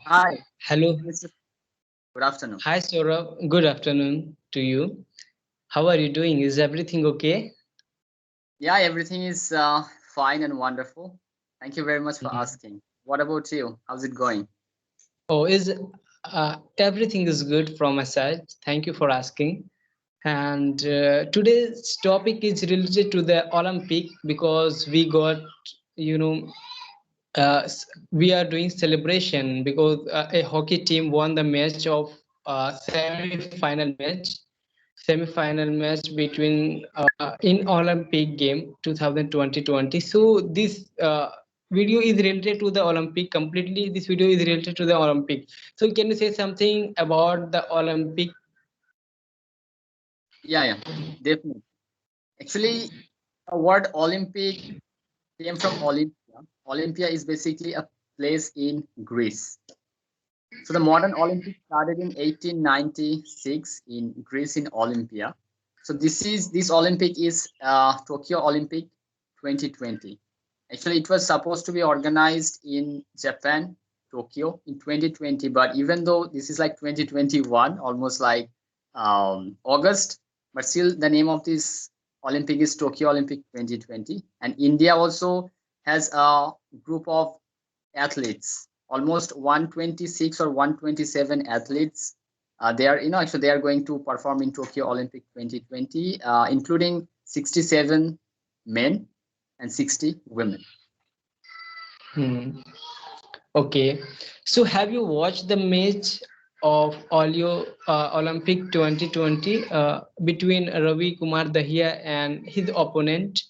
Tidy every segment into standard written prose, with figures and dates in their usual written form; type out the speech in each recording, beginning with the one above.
Hi, Hello. Mr. Good afternoon. Hi, Saurabh. Good afternoon to you. How are you doing? Is everything okay? Yeah, everything is fine and wonderful. Thank you very much for Mhm. asking. What about you? How's it going? Oh, is everything is good from my side. Thank you for asking. And today's topic is related to the Olympic because we got, you know, we are doing celebration because a hockey team won the match of semi-final match between in Olympic game 2020. So this video is related to the Olympic completely. This video is related to the Olympic. So can you say something about the Olympic? Yeah, definitely. Actually, the word Olympic came from Olympia. Olympia is basically a place in Greece. So the modern Olympics started in 1896 in Greece in Olympia. So this Olympic is Tokyo Olympic 2020. Actually, it was supposed to be organized in Japan, Tokyo in 2020. But even though this is like 2021, almost like August, but still the name of this Olympic is Tokyo Olympic 2020. And India also has a group of athletes, almost 126 or 127 athletes. They are, actually they are going to perform in Tokyo Olympic 2020, including 67 men and 60 women. Hmm. Okay. So have you watched the match of Olio Olympic 2020 between Ravi Kumar Dahiya and his opponent?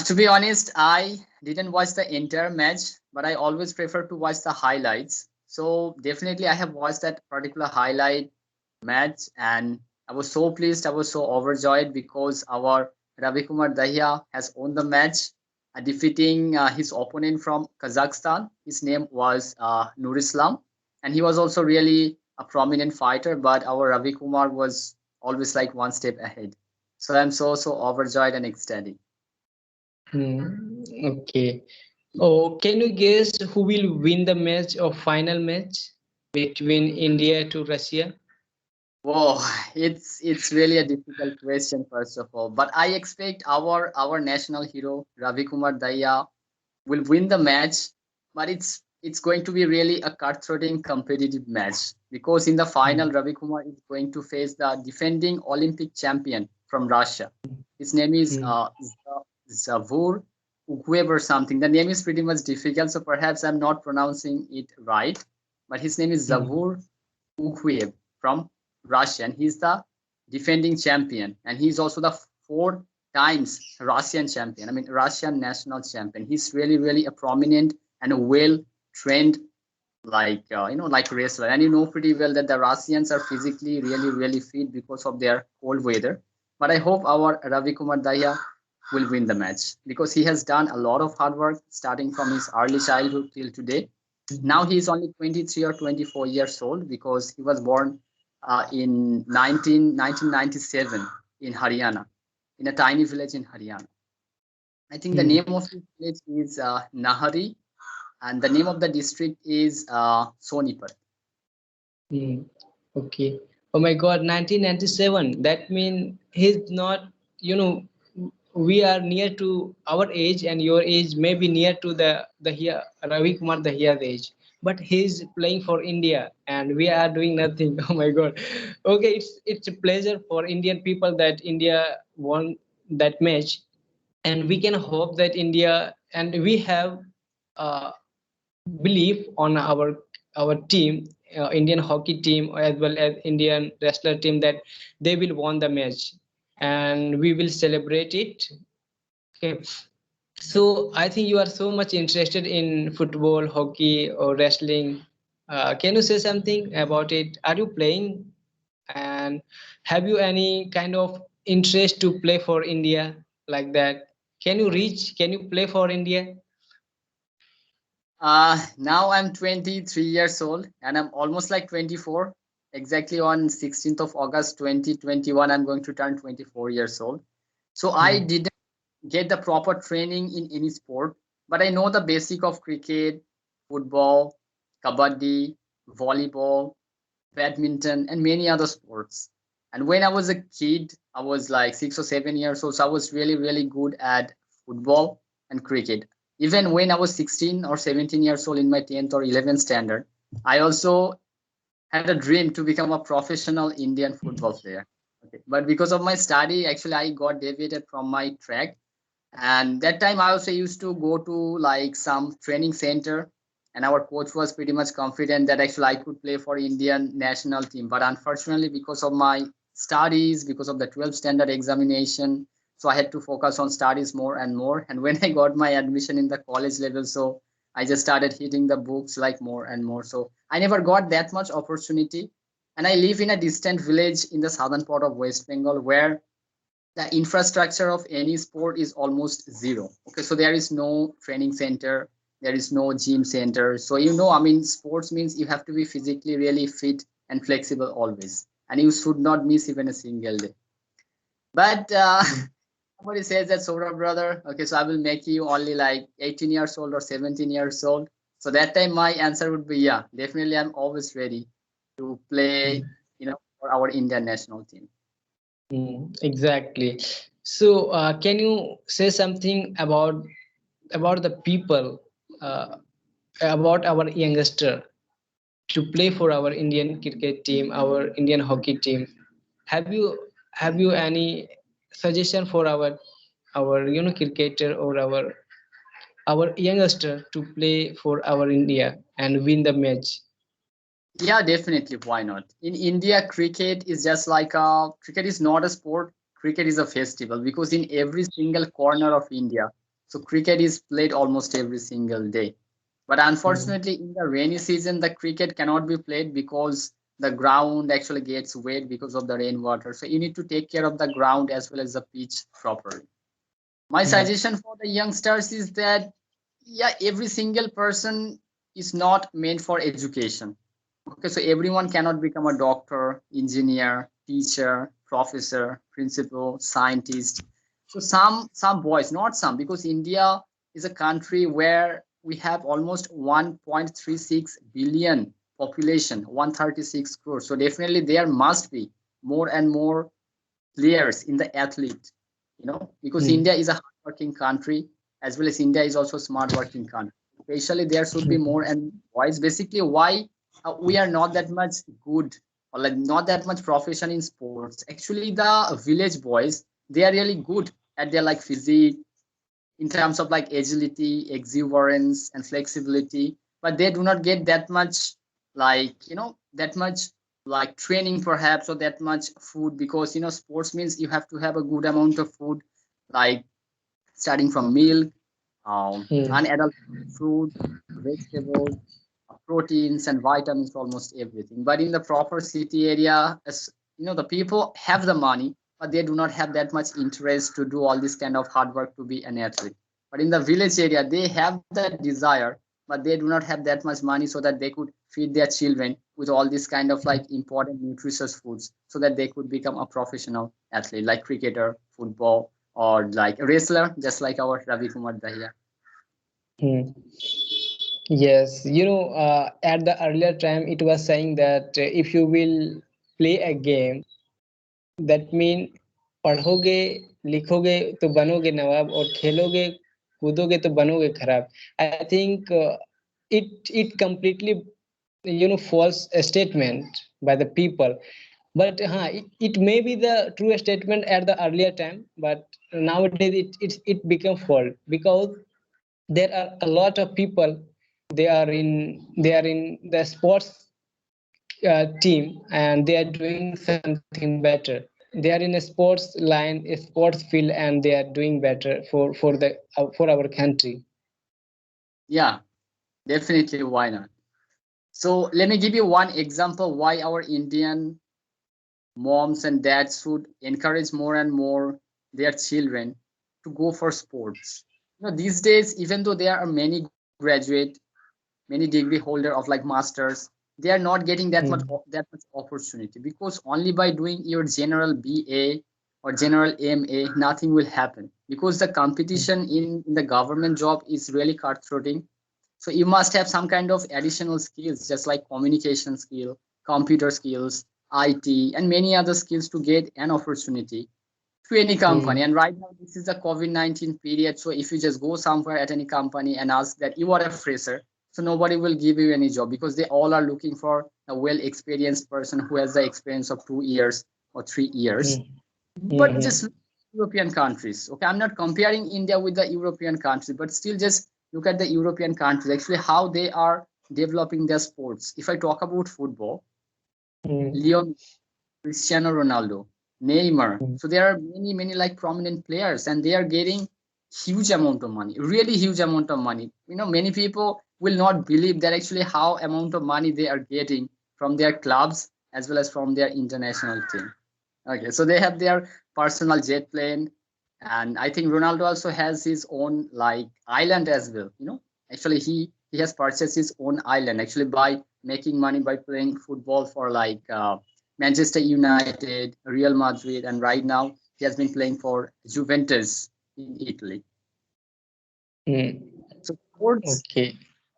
To be honest, I didn't watch the entire match, but I always prefer to watch the highlights. So definitely, I have watched that particular highlight match, and I was so pleased. I was so overjoyed because our Ravi Kumar Dahiya has won the match, defeating his opponent from Kazakhstan. His name was Nur Islam, and he was also really a prominent fighter. But our Ravi Kumar was always like one step ahead. So I'm so overjoyed and ecstatic. Hmm. Okay. Oh, can you guess who will win the match or final match between India to Russia? Whoa, it's really a difficult question, first of all. But I expect our national hero Ravi Kumar Daya will win the match, but it's going to be really a cutthroating competitive match because in the final Ravi Kumar is going to face the defending Olympic champion from Russia. His name is Hmm. Zavur Uguev or something. The name is pretty much difficult, so perhaps I'm not pronouncing it right. But his name is Hmm. Zavur Uguev from Russia, and he's the defending champion, and he's also the four times Russian champion. I mean, Russian national champion. He's really a prominent and a well trained like wrestler. And you know pretty well that the Russians are physically really fit because of their cold weather. But I hope our Ravi Kumar Daya will win the match because he has done a lot of hard work starting from his early childhood till today. Now he is only 23 or 24 years old because he was born in 1997 in Haryana, in a tiny village in Haryana. I think the Hmm. name of the village is Nahari, and the name of the district is Sonipat. Hmm. Okay. Oh my God, 1997. That means he's not, you know, we are near to our age and your age may be near to the here Ravi Kumar the here age. But he's playing for India and we are doing nothing. Oh my God. Okay, it's a pleasure for Indian people that India won that match, and we can hope that India and we have uh, belief on our team, Indian hockey team as well as Indian wrestler team that they will won the match and we will celebrate it. Okay. So I think you are so much interested in football, hockey, or wrestling. Can you say something about it? Are you playing? And have you any kind of interest to play for India like that? Can you reach? Can you play for India? Now I'm 23 years old and I'm almost like 24. Exactly on 16th of August 2021, I'm going to turn 24 years old. So I Hmm. didn't get the proper training in any sport, but I know the basic of cricket, football, kabaddi, volleyball, badminton, and many other sports. And when I was a kid, I was like 6 or 7 years old, so I was really, really good at football and cricket. Even when I was 16 or 17 years old in my 10th or 11th standard, I also had a dream to become a professional Indian football player. Okay. But because of my study, actually, I got deviated from my track. And that time, I also used to go to like some training center, and our coach was pretty much confident that actually I could play for Indian national team. But unfortunately, because of my studies, because of the 12th standard examination, so I had to focus on studies more and more. And when I got my admission in the college level, so I just started hitting the books like more and more. So I never got that much opportunity. And I live in a distant village in the southern part of West Bengal where the infrastructure of any sport is almost zero. Okay, so there is no training center, there is no gym center. So I mean, sports means you have to be physically really fit and flexible always, and you should not miss even a single day. But somebody says that sort of brother. Okay, so I will make you only like 18 years old or 17 years old. So that time my answer would be yeah, definitely I'm always ready to play, for our Indian national team. Exactly. So, can you say something about the people, uh, about our youngster to play for our Indian cricket team, our Indian hockey team? Have you any suggestion for our cricketer or our youngster to play for our India and win the match? Yeah, definitely. Why not? In India, cricket is not a sport. Cricket is a festival because in every single corner of India, so cricket is played almost every single day. But Mm. unfortunately, in the rainy season, the cricket cannot be played because the ground actually gets wet because of the rainwater. So you need to take care of the ground as well as the pitch properly. My Mm. suggestion for the youngsters is that, yeah, every single person is not meant for education. Okay, so everyone cannot become a doctor, engineer, teacher, professor, principal, scientist. So some boys, not some, because India is a country where we have almost 1.36 billion population, 136 crores. So definitely there must be more and more players in the athlete, because Mm. India is a hardworking country, as well as India is also a smart working country. Especially there should be more and boys. Basically, why we are not that much good or like not that much profession in sports. Actually, the village boys, they are really good at their like physique, in terms of like agility, exuberance, and flexibility, but they do not get that much, that much like training perhaps, or that much food, because sports means you have to have a good amount of food, like starting from milk, Mm. unadulterated fruit, vegetables, proteins and vitamins, almost everything. But in the proper city area, as the people have the money, but they do not have that much interest to do all this kind of hard work to be an athlete. But in the village area, they have that desire, but they do not have that much money so that they could feed their children with all this kind of like important nutritious foods, so that they could become a professional athlete, like cricketer, football, or like a wrestler, just like our Ravi Kumar Dahiya. Mm. Yes, at the earlier time, it was saying that if you will play a game, that mean पढ़ोगे लिखोगे तो बनोगे नवाब और खेलोगे कूदोगे तो बनोगे खराब. I think it completely false statement by the people, but it may be the true statement at the earlier time, but nowadays it become false because there are a lot of people, they are in the sports team and they are doing something better. They are in a sports line, a sports field, and they are doing better for our country. Yeah, definitely. Why not? So let me give you one example why our Indian moms and dads should encourage more and more their children to go for sports. These days, even though there are many graduate, many degree holder of like masters, they are not getting Hmm. that much opportunity, because only by doing your general BA or general MA, nothing will happen, because the competition in the government job is really cutthroating. So you must have some kind of additional skills, just like communication skill, computer skills, IT, and many other skills to get an opportunity to any company. mm, And right now, this is the COVID-19 period. So if you just go somewhere at any company and ask that you are a fresher, so nobody will give you any job because they all are looking for a well-experienced person who has the experience of 2 years or 3 years. mm, But just mm, look at European countries. Okay, I'm not comparing India with the European countries, but still just look at the European countries, actually how they are developing their sports. If I talk about football, mm, Leon Cristiano Ronaldo, Neymar. mm, So there are many, many like prominent players, and they are getting huge amount of money, really huge amount of money. Many people will not believe that actually how amount of money they are getting from their clubs as well as from their international team. Okay, so they have their personal jet plane, and I think Ronaldo also has his own like island as well. Actually he has purchased his own island actually by making money by playing football for like Manchester United, Real Madrid, and right now he has been playing for Juventus in Italy. mm. So Okay.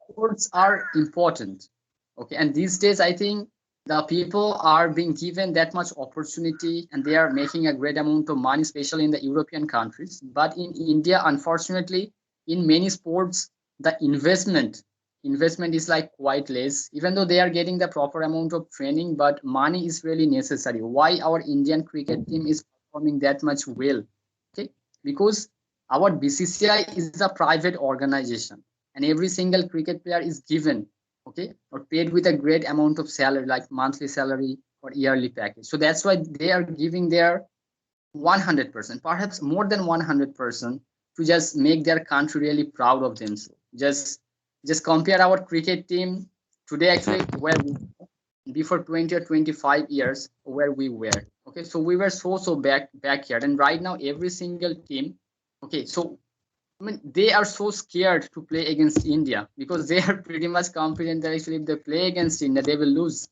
sports are important. Okay, and these days I think the people are being given that much opportunity and they are making a great amount of money, especially in the European countries. But in India, unfortunately, in many sports, the investment is like quite less, even though they are getting the proper amount of training, but money is really necessary. Why our Indian cricket team is performing that much well? Okay, because our BCCI is a private organization and every single cricket player is given, okay, or paid with a great amount of salary like monthly salary or yearly package. So that's why they are giving their 100%, perhaps more than 100%, to just make their country really proud of themselves. Just compare our cricket team today actually where we before 20 or 25 years where we were. Okay, so we were so backyard, and right now every single team. Okay, so I mean, they are so scared to play against India because they are pretty much confident that actually if they play against India, they will lose.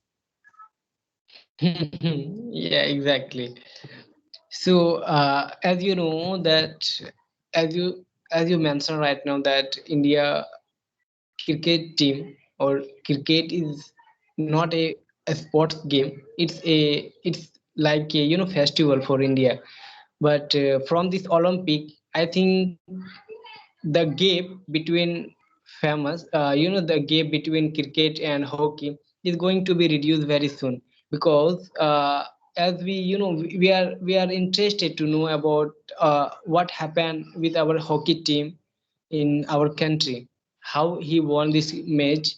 Yeah, exactly. So, as you know that, as you as you mentioned right now that India cricket team or cricket is not a sports game. It's like a festival for India. But from this Olympic, I think the gap between the gap between cricket and hockey is going to be reduced very soon because as we are interested to know about what happened with our hockey team in our country, how he won this match.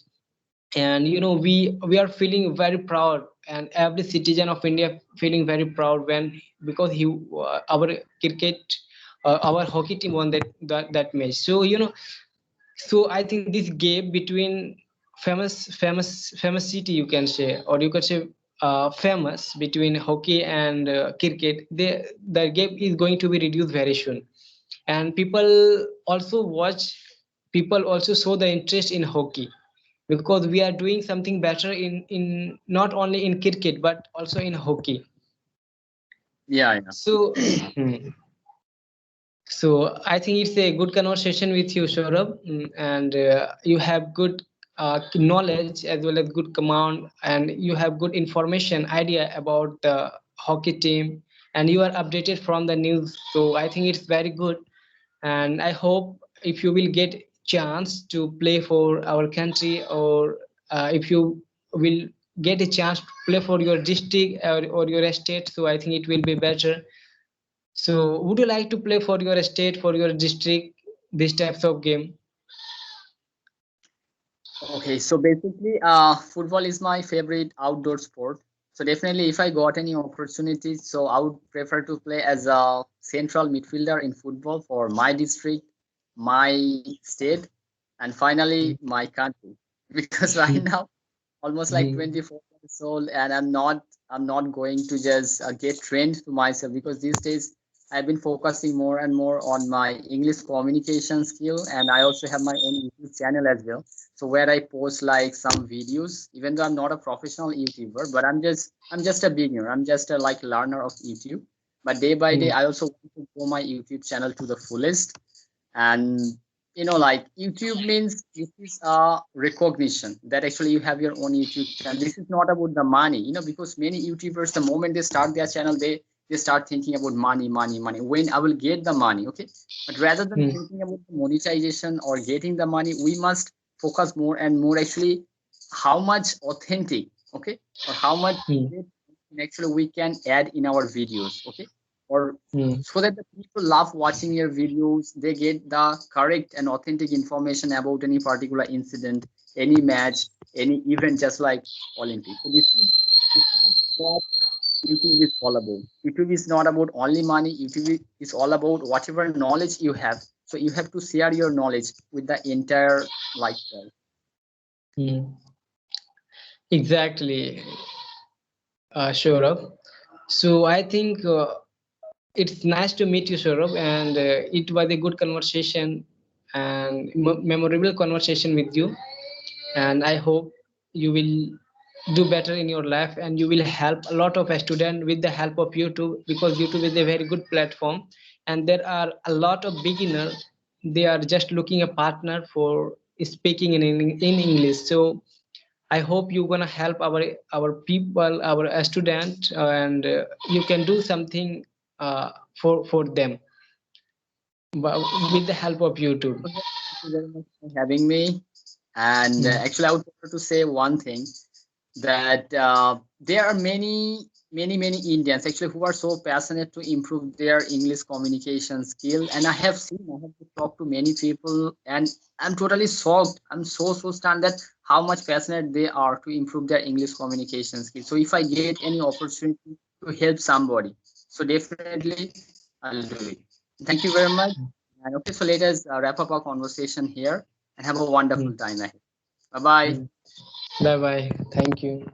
And we are feeling very proud, and every citizen of India feeling very proud when because our cricket our hockey team won that match. So I think this gap between famous city, you can say, or you can say famous between hockey and cricket, the gap is going to be reduced very soon. And people also show the interest in hockey because we are doing something better in not only in cricket but also in hockey. Yeah, yeah. So So I think it's a good conversation with you, Saurabh, and you have good knowledge as well as good command, and you have good information idea about the hockey team, and you are updated from the news. So I think it's very good, and I hope if you will get chance to play for our country, or if you will get a chance to play for your district or your state, so I think it will be better. So, would you like to play for your state, for your district, these types of game? Okay, so basically, football is my favorite outdoor sport. So definitely, if I got any opportunity, so I would prefer to play as a central midfielder in football for my district, my state, and finally my country. Because right now, almost like 24 years old, and I'm not going to just get trained to myself because these days I've been focusing more and more on my English communication skill, and I also have my own YouTube channel as well, so where I post like some videos, even though I'm not a professional YouTuber, but I'm just a beginner. I'm just a like learner of YouTube. But day by day, I also want to grow my YouTube channel to the fullest. And like YouTube means this is a recognition that actually you have your own YouTube channel. This is not about the money, because many YouTubers, the moment they start their channel, they start thinking about money, money, money. When I will get the money, okay. But rather than Hmm. thinking about the monetization or getting the money, we must focus more and more actually how much authentic, okay, or how much Hmm. actually we can add in our videos, okay, or Hmm. so that the people love watching your videos, they get the correct and authentic information about any particular incident, any match, any event, just like Olympics. So this is what YouTube is all about. YouTube is not about only money. YouTube is all about whatever knowledge you have. So you have to share your knowledge with the entire lifestyle. Hmm. Exactly, Saurabh. So I think it's nice to meet you, Saurabh, and it was a good conversation and memorable conversation with you. And I hope you will do better in your life, and you will help a lot of students with the help of YouTube, because YouTube is a very good platform, and there are a lot of beginners. They are just looking a partner for speaking in English. So I hope you're gonna help our people, our student, and you can do something for them, but with the help of YouTube. Okay, thank you very much for having me. And Hmm. actually, I would prefer to say one thing that there are many Indians actually who are so passionate to improve their English communication skill. And I have talked to many people, and I'm totally shocked. I'm so stunned that how much passionate they are to improve their English communication skill. So if I get any opportunity to help somebody, so definitely I'll do it. Thank you very much. And okay, so let us wrap up our conversation here and have a wonderful time ahead. Bye bye. Bye bye. Thank you.